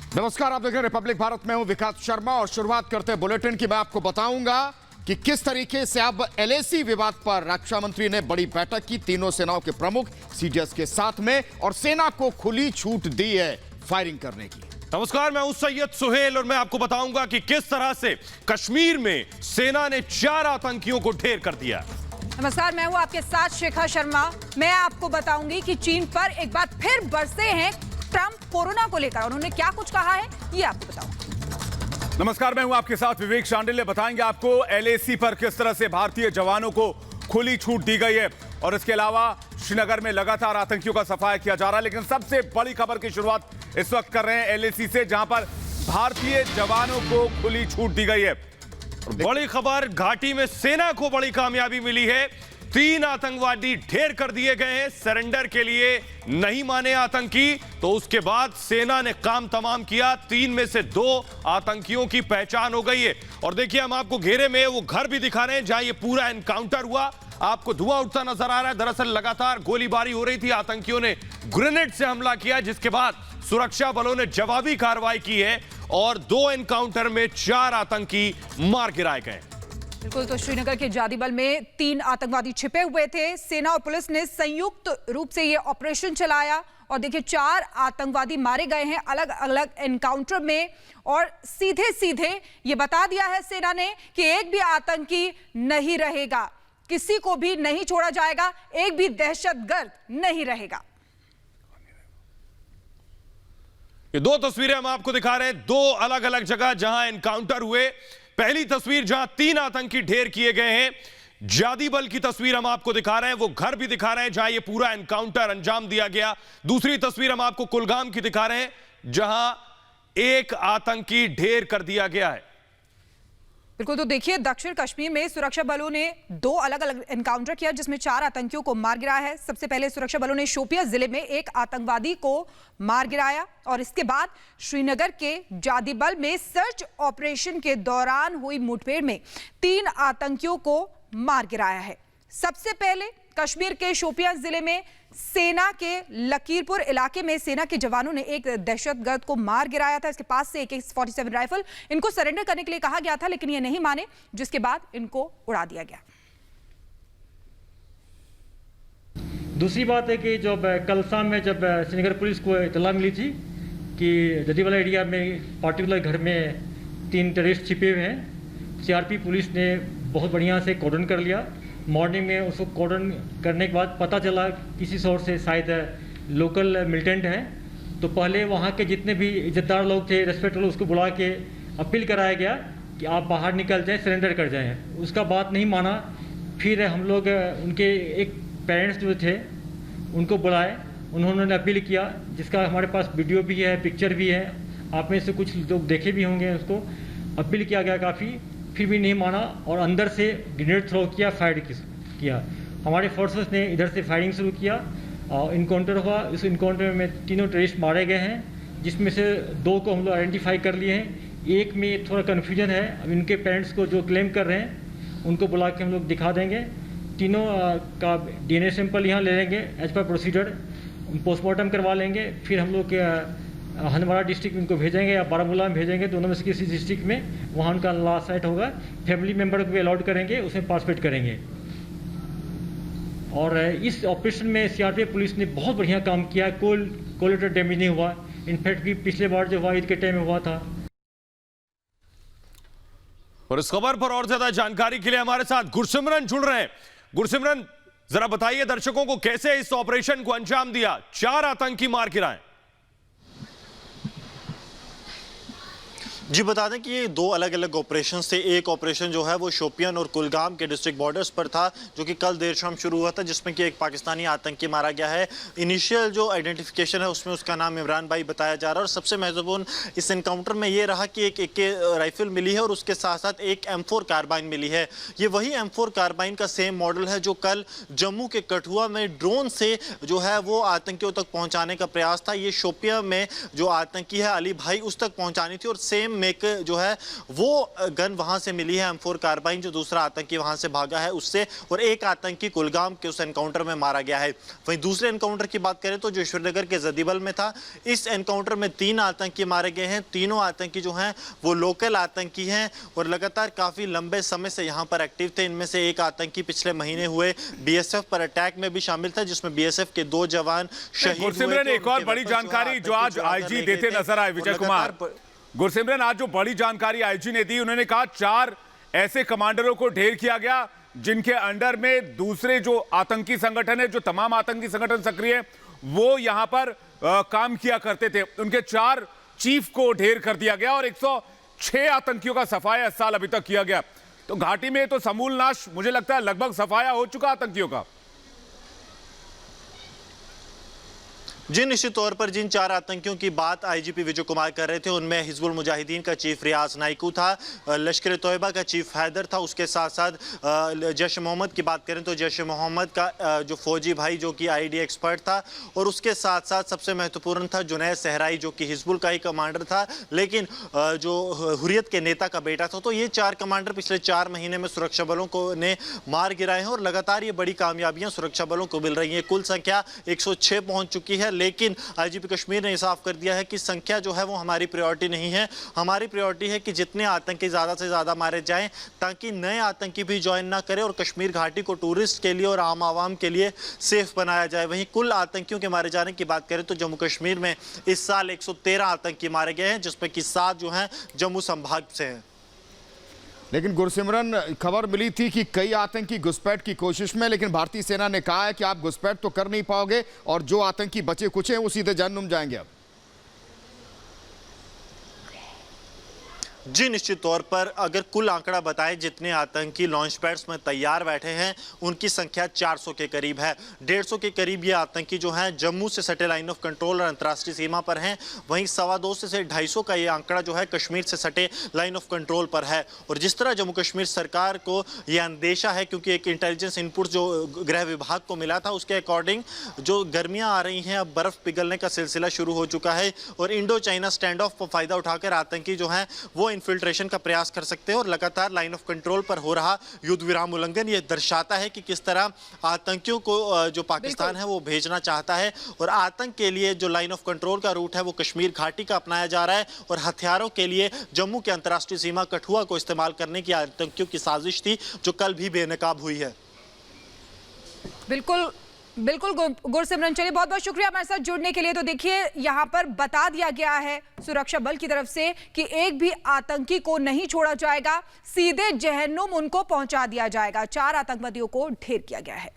नमस्कार, आप देख रहे हैं रिपब्लिक भारत में। हूं विकास शर्मा और शुरुआत करते हैं बुलेटिन की। मैं आपको बताऊंगा कि किस तरीके से अब एलएसी विवाद पर रक्षा मंत्री ने बड़ी बैठक की तीनों सेनाओं के प्रमुख सीडीएस के साथ में, और सेना को खुली छूट दी है फायरिंग करने की। नमस्कार, मैं हूं सैयद सुहेल और मैं आपको बताऊंगा कि किस तरह से कश्मीर में सेना ने 4 आतंकियों को ढेर कर दिया। नमस्कार, मैं हूं आपके साथ शिखा शर्मा। मैं आपको बताऊंगी कि चीन पर एक बार फिर बरसे हैं ट्रंप कोरोना को लेकर। उन्होंने क्या कुछ कहा है ये आपको बताऊंगा। नमस्कार, मैं हूं आपके साथ विवेक शांडिल्य। बताएंगे आपको एलएसी पर किस तरह से भारतीय जवानों को खुली छूट दी गई है, और इसके अलावा श्रीनगर में लगातार आतंकियों का सफाया किया जा रहा है। लेकिन सबसे बड़ी खबर की शुरुआत इस वक्त कर रहे हैं एलएसी से, जहां पर भारतीय जवानों को खुली छूट दी गई है। बड़ी खबर, घाटी में सेना को बड़ी कामयाबी मिली है। 3 आतंकवादी ढेर कर दिए गए हैं। सरेंडर के लिए नहीं माने आतंकी, तो उसके बाद सेना ने काम तमाम किया। 3 में से 2 आतंकियों की पहचान हो गई है। और देखिए, हम आपको घेरे में वो घर भी दिखा रहे हैं जहां ये पूरा एनकाउंटर हुआ। आपको धुआं उठता नजर आ रहा है। दरअसल लगातार गोलीबारी हो रही थी। आतंकियों ने ग्रेनेड से हमला किया, जिसके बाद सुरक्षा बलों ने जवाबी कार्रवाई की है और 2 एनकाउंटर में 4 आतंकी मार गिराए गए। बिल्कुल, तो श्रीनगर के जादीबल में 3 आतंकवादी छिपे हुए थे। सेना और पुलिस ने संयुक्त रूप से ये ऑपरेशन चलाया और देखिए 4 आतंकवादी मारे गए हैं अलग अलग एनकाउंटर में। और सीधे सीधे ये बता दिया है सेना ने कि एक भी आतंकी नहीं रहेगा, किसी को भी नहीं छोड़ा जाएगा, एक भी दहशतगर्द नहीं रहेगा। ये 2 तस्वीरें हम आपको दिखा रहे हैं, 2 अलग अलग जगह जहां एनकाउंटर हुए। पहली तस्वीर जहां 3 आतंकी ढेर किए गए हैं, जादीबल की तस्वीर हम आपको दिखा रहे हैं। वो घर भी दिखा रहे हैं जहां ये पूरा एनकाउंटर अंजाम दिया गया। दूसरी तस्वीर हम आपको कुलगाम की दिखा रहे हैं, जहां 1 आतंकी ढेर कर दिया गया है। बिल्कुल, तो देखिए दक्षिण कश्मीर में सुरक्षा बलों ने 2 अलग अलग एनकाउंटर किया, जिसमें 4 आतंकियों को मार गिराया है। सबसे पहले सुरक्षा बलों ने शोपियां जिले में 1 आतंकवादी को मार गिराया, और इसके बाद श्रीनगर के जादीबल में सर्च ऑपरेशन के दौरान हुई मुठभेड़ में 3 आतंकियों को मार गिराया है। सबसे पहले कश्मीर के शोपियां जिले में सेना के लकीरपुर इलाके में सेना के जवानों ने एक दहशतगर्द को मार गिराया था। इसके पास से AK-47 राइफल, इनको सरेंडर करने के लिए कहा गया था, लेकिन ये नहीं माने, जिसके बाद इनको उड़ा दिया गया। दूसरी बात है कि जब कल शाम में जब श्रीनगर पुलिस को इत्तला मिली थी कि जादीबल एरिया में पार्टिकुलर घर में 3 टेररिस्ट छिपे हुए हैं, CRP पुलिस ने बहुत बढ़िया से कॉर्डन कर लिया। मॉर्निंग में उसको कॉर्डन करने के बाद पता चला किसी सोर्स से शायद लोकल मिलिटेंट हैं, तो पहले वहाँ के जितने भी इज्जतदार लोग थे, रेस्पेक्टेबल, उसको बुला के अपील कराया गया कि आप बाहर निकल जाएं, सरेंडर कर जाएं। उसका बात नहीं माना। फिर हम लोग उनके एक पेरेंट्स जो थे उनको बुलाए, उन्होंने अपील किया, जिसका हमारे पास वीडियो भी है, पिक्चर भी है, आप में से कुछ लोग देखे भी होंगे। उसको अपील किया गया काफ़ी, फिर भी नहीं माना और अंदर से ग्रेनेड थ्रो किया, फायर किया। हमारे फोर्सेस ने इधर से फायरिंग शुरू किया और इनकाउंटर हुआ। इस इनकाउंटर में 3 टेररिस्ट मारे गए हैं, जिसमें से 2 को हम लोग आइडेंटिफाई कर लिए हैं। एक में थोड़ा कन्फ्यूजन है। अब इनके पेरेंट्स को जो क्लेम कर रहे हैं उनको बुला के हम लोग दिखा देंगे। तीनों का DNA सैंपल यहाँ ले लेंगे एज पर प्रोसीजर, पोस्टमार्टम करवा लेंगे। फिर हम लोग हंदवाड़ा डिस्ट्रिक्ट में उनको भेजेंगे या बारामूला में भेजेंगे, दोनों में से किसी डिस्ट्रिक्ट में, वहाँ उनका लास्ट साइट होगा। फैमिली मेम्बर को भी अलाउड करेंगे, उसमें पार्टिसिपेट करेंगे। और इस ऑपरेशन में CRP पुलिस ने बहुत बढ़िया काम किया। कोलेटरल डैमेज नहीं हुआ। इनफैक्ट भी पिछले बार जो हुआ ईद के टाइम में हुआ था। और इस खबर पर और ज्यादा जानकारी के लिए हमारे साथ गुरसिमरन जुड़ रहे हैं। गुरसिमरन, जरा बताइए दर्शकों को कैसे इस ऑपरेशन को अंजाम दिया, 4 आतंकी मार गिराए। जी, बता दें कि ये 2 अलग अलग ऑपरेशन थे। एक ऑपरेशन जो है वो शोपियान और कुलगाम के डिस्ट्रिक्ट बॉर्डर्स पर था, जो कि कल देर शाम शुरू हुआ था, जिसमें कि एक पाकिस्तानी आतंकी मारा गया है। इनिशियल जो आइडेंटिफिकेशन है उसमें उसका नाम इमरान भाई बताया जा रहा है। और सबसे महत्वपूर्ण इस एनकाउंटर में ये रहा कि एक AK राइफल मिली है और उसके साथ साथ एक M4 कार्बाइन मिली है। ये वही M4 कार्बाइन का सेम मॉडल है जो कल जम्मू के कठुआ में ड्रोन से जो है वो आतंकियों तक पहुँचाने का प्रयास था। ये शोपिया में जो आतंकी है अली भाई, उस तक पहुँचानी थी, और सेम मेक जो है वो गन वहां से मिली है, M4 कार्बाइन, जो दूसरा आतंकी वहां से भागा है उससे, और एक आतंकी कुलगाम के उस एनकाउंटर में मारा गया है। वहीं दूसरे एनकाउंटर की बात करें तो जो श्रीनगर के जदीबल में था, इस एनकाउंटर में 3 आतंकी मारे गए हैं। तीनों आतंकी जो हैं वो लोकल आतंकी हैं और लगातार काफी लंबे समय से यहां पर एक्टिव थे। इनमें से एक आतंकी पिछले महीने हुए बीएसएफ पर अटैक में भी शामिल था, जिसमें बीएसएफ के 2 जवान शहीद हुए। गुरसिमरन, एक और बड़ी जानकारी जो आज आईजी देते नजर आए, विजय कुमार। गुरसिमरन, आज जो बड़ी जानकारी आईजी ने दी, उन्होंने कहा 4 ऐसे कमांडरों को ढेर किया गया जिनके अंडर में दूसरे जो आतंकी संगठन है, जो तमाम आतंकी संगठन सक्रिय है, वो यहां पर काम किया करते थे। उनके 4 चीफ को ढेर कर दिया गया और 106 आतंकियों का सफाया इस साल अभी तक किया गया। तो घाटी में तो समूल नाश, मुझे लगता है लगभग सफाया हो चुका आतंकियों का। जी निश्चित तौर पर जिन 4 आतंकियों की बात आईजीपी विजय कुमार कर रहे थे, उनमें हिजबुल मुजाहिदीन का चीफ रियाज नाइकू था, लश्कर तोयबा का चीफ हैदर था, उसके साथ साथ जैश मोहम्मद की बात करें तो जैश मोहम्मद का जो फौजी भाई जो कि आईडी एक्सपर्ट था, और उसके साथ साथ सबसे महत्वपूर्ण था जुनैद सहराई जो कि हिजबुल का ही कमांडर था, लेकिन जो हुर्रियत के नेता का बेटा था। तो ये 4 कमांडर पिछले 4 महीने में सुरक्षा बलों को ने मार गिराए हैं और लगातार ये बड़ी कामयाबियां सुरक्षा बलों को मिल रही हैं। कुल संख्या 106 पहुंच चुकी है, लेकिन आईजीपी कश्मीर ने साफ कर दिया है कि संख्या जो है वो हमारी प्रायोरिटी नहीं है। हमारी प्रायोरिटी है कि जितने आतंकी ज़्यादा से ज़्यादा मारे जाएं ताकि नए आतंकी भी ज्वाइन ना करें और कश्मीर घाटी को टूरिस्ट के लिए और आम आवाम के लिए सेफ बनाया जाए। वहीं कुल आतंकियों के मारे जाने की बात करें तो जम्मू कश्मीर में इस साल 113 आतंकी मारे गए हैं, जिसमें कि 7 जो हैं जम्मू संभाग से हैं। लेकिन गुरसिमरन, खबर मिली थी कि कई आतंकी घुसपैठ की कोशिश में, लेकिन भारतीय सेना ने कहा है कि आप घुसपैठ तो कर नहीं पाओगे और जो आतंकी बचे कुछ हैं वो सीधे जहन्नुम जाएंगे। अब जी निश्चित तौर पर अगर कुल आंकड़ा बताएं जितने आतंकी लॉन्च पैड्स में तैयार बैठे हैं उनकी संख्या 400 के करीब है। 150 के करीब ये आतंकी जो हैं जम्मू से सटे लाइन ऑफ कंट्रोल और अंतर्राष्ट्रीय सीमा पर हैं। वहीं 250 से 250 का ये आंकड़ा जो है कश्मीर से सटे लाइन ऑफ कंट्रोल पर है। और जिस तरह जम्मू कश्मीर सरकार को यह अंदेशा है, क्योंकि एक इंटेलिजेंस इनपुट जो गृह विभाग को मिला था उसके अकॉर्डिंग जो गर्मियाँ आ रही हैं, अब बर्फ़ पिघलने का सिलसिला शुरू हो चुका है और इंडो चाइना स्टैंड ऑफ का फ़ायदा उठाकर आतंकी जो हैं वो इन्फिल्ट्रेशन का प्रयास कर सकते हैं। और लगातार लाइन ऑफ कंट्रोल पर हो रहा युद्ध विराम उल्लंघन ये दर्शाता है कि किस तरह आतंकियों को जो पाकिस्तान है वो भेजना चाहता है और आतंक के लिए जो लाइन ऑफ कंट्रोल का रूट है वो कश्मीर घाटी का अपनाया जा रहा है और हथियारों के लिए जम्मू के अंतर्राष्ट्रीय सीमा कठुआ को इस्तेमाल करने की आतंकियों की साजिश थी जो कल भी बेनकाब हुई है। बिल्कुल बिल्कुल गुरसिमरन, चलिए बहुत बहुत शुक्रिया हमारे साथ जुड़ने के लिए। तो देखिए यहाँ पर बता दिया गया है सुरक्षा बल की तरफ से कि एक भी आतंकी को नहीं छोड़ा जाएगा, सीधे जहन्नुम उनको पहुंचा दिया जाएगा। 4 आतंकवादियों को ढेर किया गया है।